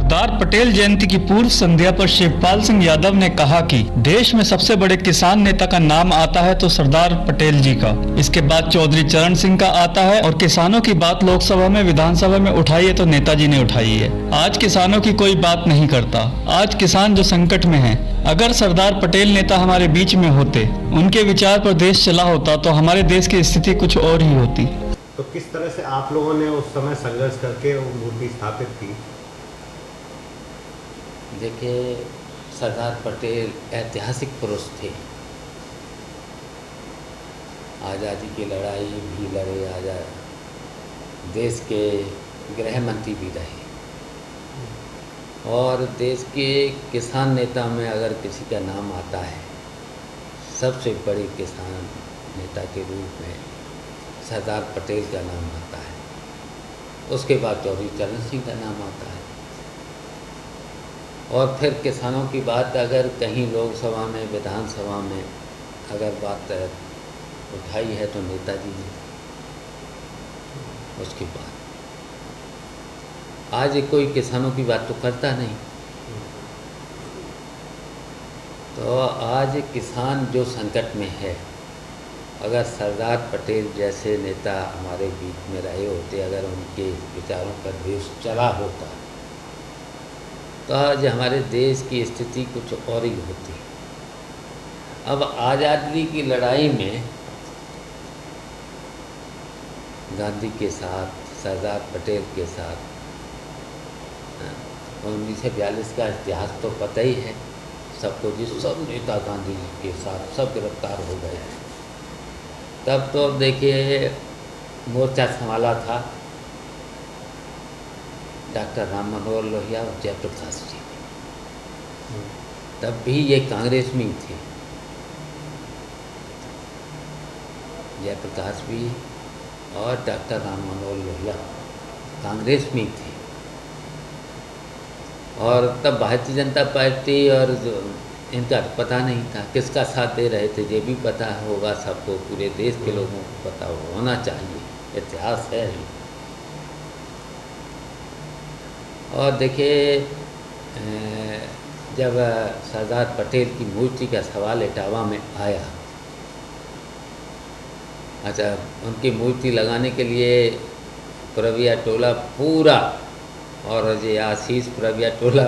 सरदार पटेल जयंती की पूर्व संध्या पर शिवपाल सिंह यादव ने कहा कि देश में सबसे बड़े किसान नेता का नाम आता है तो सरदार पटेल जी का, इसके बाद चौधरी चरण सिंह का आता है और किसानों की बात लोकसभा में विधानसभा में उठाई है तो नेताजी ने उठाई है। आज किसानों की कोई बात नहीं करता। आज किसान जो संकट में है, अगर सरदार पटेल नेता हमारे बीच में होते, उनके विचार पर देश चला होता तो हमारे देश की स्थिति कुछ और ही होती। तो किस तरह से आप लोगों ने उस समय संघर्ष करके वो मूर्ति स्थापित की? देखिए, सरदार पटेल ऐतिहासिक पुरुष थे। आज़ादी की लड़ाई भी लड़े, आज़ाद देश के गृह मंत्री भी रहे, और देश के किसान नेता में अगर किसी का नाम आता है, सबसे बड़े किसान नेता के रूप में सरदार पटेल का नाम आता है। उसके बाद चौधरी चरण सिंह का नाम आता है, और फिर किसानों की बात अगर कहीं लोकसभा में, विधानसभा में अगर बात उठाई है तो नेताजी ने। उसके बाद आज कोई किसानों की बात तो करता नहीं। तो आज किसान जो संकट में है, अगर सरदार पटेल जैसे नेता हमारे बीच में रहे होते, अगर उनके विचारों पर देश चला होता, तो आज हमारे देश की स्थिति कुछ और ही होती। अब आज़ादी की लड़ाई में गांधी के साथ, सरदार पटेल के साथ 1942 का इतिहास तो पता ही है सबको, जिस सब नेता गांधी के साथ सब गिरफ्तार हो गए। तब तो देखिए मोर्चा संभाला था डॉक्टर राम मनोहर लोहिया और जयप्रकाश जी। तब भी ये कांग्रेस में ही थे, जयप्रकाश भी और डॉक्टर राम मनोहर लोहिया कांग्रेस में ही थे। और तब भारतीय जनता पार्टी और इनका पता नहीं था किसका साथ दे रहे थे। ये भी पता होगा सबको, पूरे देश के लोगों को पता होना चाहिए, इतिहास है। और देखिए, जब सरदार पटेल की मूर्ति का सवाल इटावा में आया, अच्छा, उनकी मूर्ति लगाने के लिए प्रविया टोला पूरा, और ये आशीष प्रविया टोला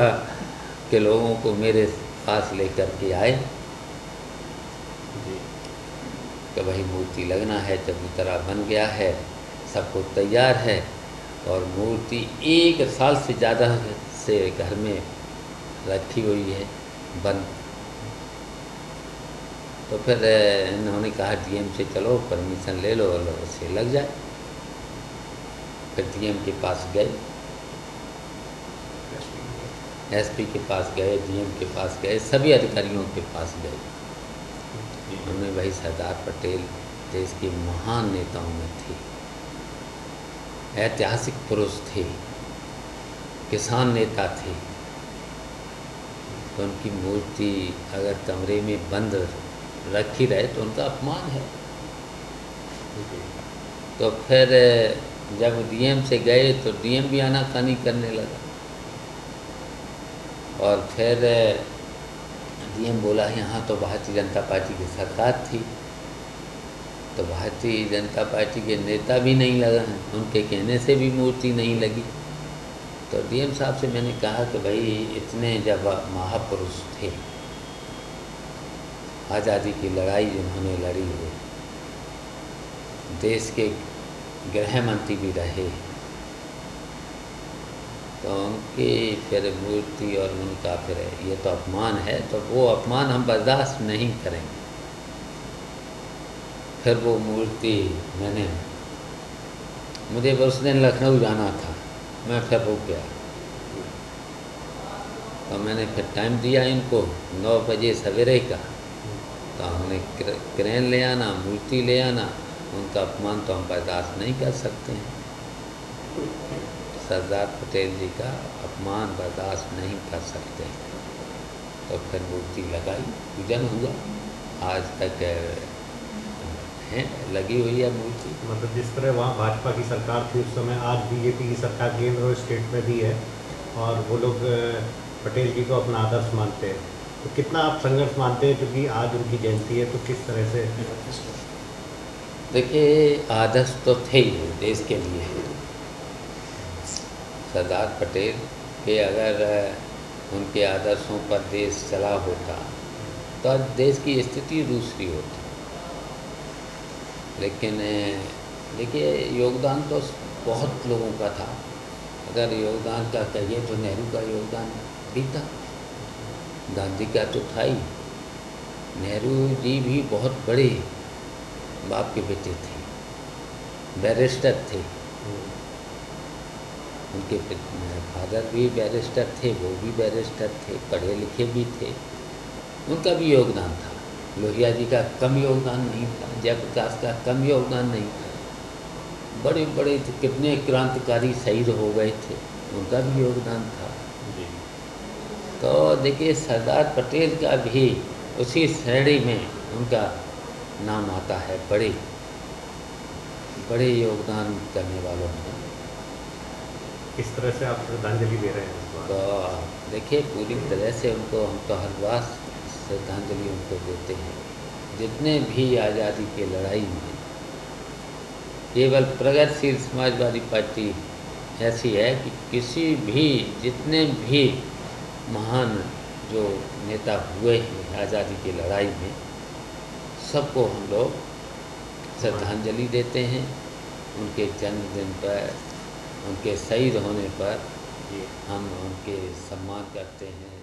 के लोगों को मेरे पास लेकर के आए कि भाई मूर्ति लगना है, जब तरह बन गया है, सब कुछ तैयार है, और मूर्ति 1 साल से ज़्यादा से घर में रखी हुई है बंद। तो फिर इन्होंने कहा डीएम से चलो परमिशन ले लो और उससे लग जाए। फिर डीएम के पास गए, एसपी के पास गए, डीएम के पास गए, सभी अधिकारियों के पास गए। हमने भाई सरदार पटेल देश के महान नेताओं में थे, ऐतिहासिक पुरुष थे, किसान नेता थे, तो उनकी मूर्ति अगर कमरे में बंद रखी रहे तो उनका अपमान है। तो फिर जब डीएम से गए तो डीएम भी आनाकानी करने लगा, और फिर डीएम बोला यहाँ तो भारतीय जनता पार्टी की सरकार थी, तो भारतीय जनता पार्टी के नेता भी नहीं लगा हैं, उनके कहने से भी मूर्ति नहीं लगी। तो डीएम साहब से मैंने कहा कि भाई इतने जब महापुरुष थे, आज़ादी की लड़ाई जिन्होंने लड़ी हो, देश के गृह मंत्री भी रहे, तो उनकी फिर मूर्ति और उनका फिर ये तो अपमान है, तो वो अपमान हम बर्दाश्त नहीं करेंगे। फिर वो मूर्ति मुझे उस दिन लखनऊ जाना था, मैं फिर रुक गया। तो मैंने फिर टाइम दिया इनको 9 बजे सवेरे का, तो हमने क्रेन ले आना, मूर्ति ले आना। उनका अपमान तो हम बर्दाश्त नहीं कर सकते हैं, सरदार पटेल जी का अपमान बर्दाश्त नहीं कर सकते। तो फिर मूर्ति लगाई, पूजन हुआ, आज तक है लगी हुई है मूर्ति। मतलब जिस तरह वहाँ भाजपा की सरकार थी उस समय, आज बीजेपी की सरकार केंद्र और स्टेट में भी है, और वो लोग पटेल जी को अपना आदर्श मानते हैं। तो कितना आप संघर्ष मानते हैं, क्योंकि आज उनकी जयंती है, तो किस तरह से? देखिए, आदर्श तो थे ही देश के लिए। सरदार पटेल के अगर उनके आदर्शों पर देश चला होता तो आज देश की स्थिति दूसरी होती। लेकिन देखिए, योगदान तो बहुत लोगों का था। अगर योगदान का कहिए तो नेहरू का योगदान भी था, गांधी का तो था ही। नेहरू जी भी बहुत बड़े बाप के बेटे थे, बैरिस्टर थे। उनके फादर भी बैरिस्टर थे, वो भी बैरिस्टर थे, पढ़े लिखे भी थे। उनका भी योगदान था। लोहिया जी का कम योगदान नहीं था, जयप्रकाश का कम योगदान नहीं था। बड़े बड़े कितने क्रांतिकारी शहीद हो गए थे, उनका भी योगदान था। तो देखिए, सरदार पटेल का भी उसी श्रेणी में उनका नाम आता है, बड़े बड़े योगदान करने वालों में। किस तरह से आप श्रद्धांजलि दे रहे हैं इस बार? तो देखिए, पूरी तरह से उनको हम तो हर बार श्रद्धांजलि उनको देते हैं। जितने भी आज़ादी की लड़ाई में केवल प्रगतिशील समाजवादी पार्टी ऐसी है कि किसी भी जितने भी महान जो नेता हुए हैं आज़ादी की लड़ाई में, सबको हम लोग श्रद्धांजलि देते हैं। उनके जन्मदिन पर, उनके शहीद होने पर हम उनके सम्मान करते हैं।